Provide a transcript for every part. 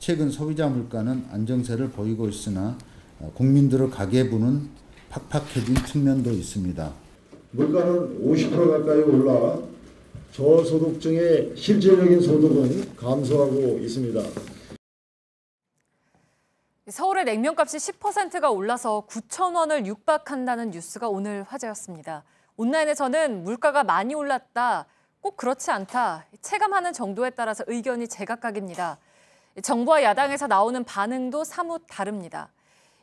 최근 소비자 물가는 안정세를 보이고 있으나 국민들의 가계부는 팍팍해진 측면도 있습니다. 물가는 50% 가까이 올라 저소득층의 실질적인 소득은 감소하고 있습니다. 서울의 냉면값이 10%가 올라서 9,000원을 육박한다는 뉴스가 오늘 화제였습니다. 온라인에서는 물가가 많이 올랐다, 꼭 그렇지 않다, 체감하는 정도에 따라서 의견이 제각각입니다. 정부와 야당에서 나오는 반응도 사뭇 다릅니다.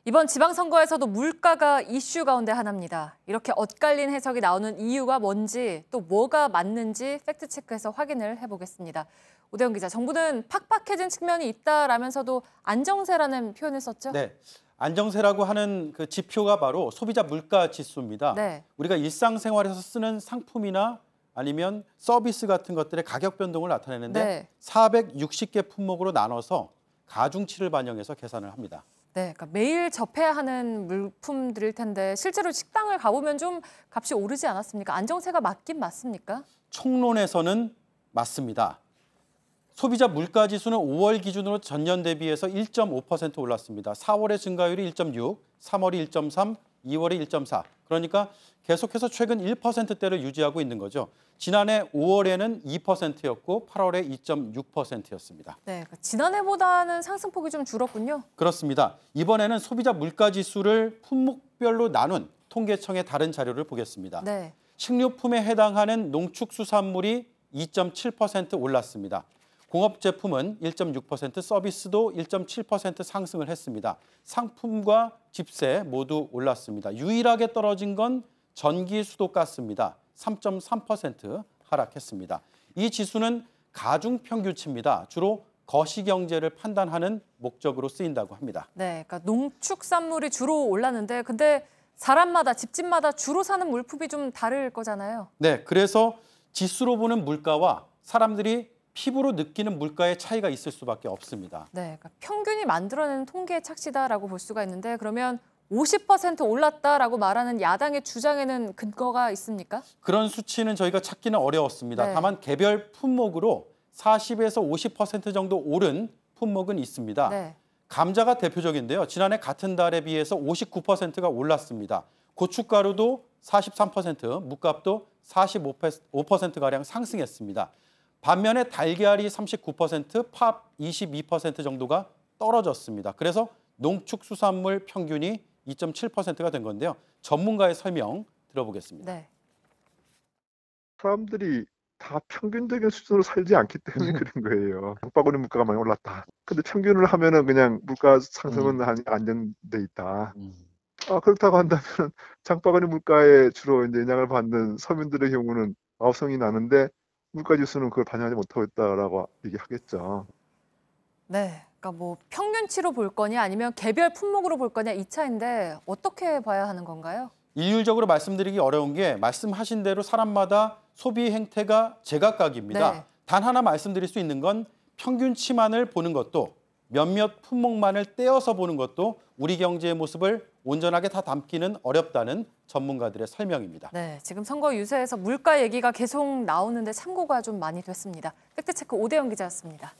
이번 지방선거에서도 물가가 이슈 가운데 하나입니다. 이렇게 엇갈린 해석이 나오는 이유가 뭔지, 또 뭐가 맞는지 팩트체크해서 확인을 해보겠습니다. 오대영 기자, 정부는 팍팍해진 측면이 있다라면서도 안정세라는 표현을 썼죠? 네, 안정세라고 하는 그 지표가 바로 소비자 물가 지수입니다. 네. 우리가 일상생활에서 쓰는 상품이나 아니면 서비스 같은 것들의 가격 변동을 나타내는데 네. 460개 품목으로 나눠서 가중치를 반영해서 계산을 합니다. 네, 그러니까 매일 접해야 하는 물품들일 텐데 실제로 식당을 가보면 좀 값이 오르지 않았습니까? 안정세가 맞긴 맞습니까? 총론에서는 맞습니다. 소비자 물가 지수는 5월 기준으로 전년 대비해서 1.5% 올랐습니다. 4월의 증가율이 1.6, 3월이 1.3, 2월이 1.4. 그러니까 계속해서 최근 1%대를 유지하고 있는 거죠. 지난해 5월에는 2%였고 8월에 2.6%였습니다. 네, 그러니까 지난해보다는 상승폭이 좀 줄었군요. 그렇습니다. 이번에는 소비자 물가 지수를 품목별로 나눈 통계청의 다른 자료를 보겠습니다. 네. 식료품에 해당하는 농축수산물이 2.7% 올랐습니다. 공업제품은 1.6%, 서비스도 1.7% 상승을 했습니다. 상품과 집세 모두 올랐습니다. 유일하게 떨어진 건 전기, 수도, 가스입니다. 3.3% 하락했습니다. 이 지수는 가중평균치입니다. 주로 거시경제를 판단하는 목적으로 쓰인다고 합니다. 네, 그러니까 농축산물이 주로 올랐는데 근데 사람마다, 집집마다 주로 사는 물품이 좀 다를 거잖아요. 네, 그래서 지수로 보는 물가와 사람들이 피부로 느끼는 물가의 차이가 있을 수밖에 없습니다. 네, 그러니까 평균이 만들어내는 통계의 착시다라고 볼 수가 있는데 그러면 50% 올랐다라고 말하는 야당의 주장에는 근거가 있습니까? 그런 수치는 저희가 찾기는 어려웠습니다. 네. 다만 개별 품목으로 40에서 50% 정도 오른 품목은 있습니다. 네. 감자가 대표적인데요. 지난해 같은 달에 비해서 59%가 올랐습니다. 고춧가루도 43%, 묵값도 45%가량 상승했습니다. 반면에 달걀이 39%, 팝 22% 정도가 떨어졌습니다. 그래서 농축수산물 평균이 2.7%가 된 건데요. 전문가의 설명 들어보겠습니다. 네. 사람들이 다 평균적인 수준으로 살지 않기 때문에 그런 거예요. 장바구니 물가가 많이 올랐다. 근데 평균을 하면은 그냥 물가 상승은 안정돼 있다. 그렇다고 한다면 장바구니 물가에 주로 이제 영향을 받는 서민들의 경우는 아우성이 나는데 물가 지수는 그걸 반영하지 못하고 있다라고 얘기하겠죠. 네, 그러니까 뭐 평균치로 볼 거냐 아니면 개별 품목으로 볼 거냐 이 차인데 어떻게 봐야 하는 건가요? 일률적으로 말씀드리기 어려운 게 말씀하신 대로 사람마다 소비 행태가 제각각입니다. 네. 단 하나 말씀드릴 수 있는 건 평균치만을 보는 것도 몇몇 품목만을 떼어서 보는 것도 우리 경제의 모습을 온전하게 다 담기는 어렵다는 전문가들의 설명입니다. 네, 지금 선거 유세에서 물가 얘기가 계속 나오는데 참고가 좀 많이 됐습니다. 팩트체크 오대영 기자였습니다.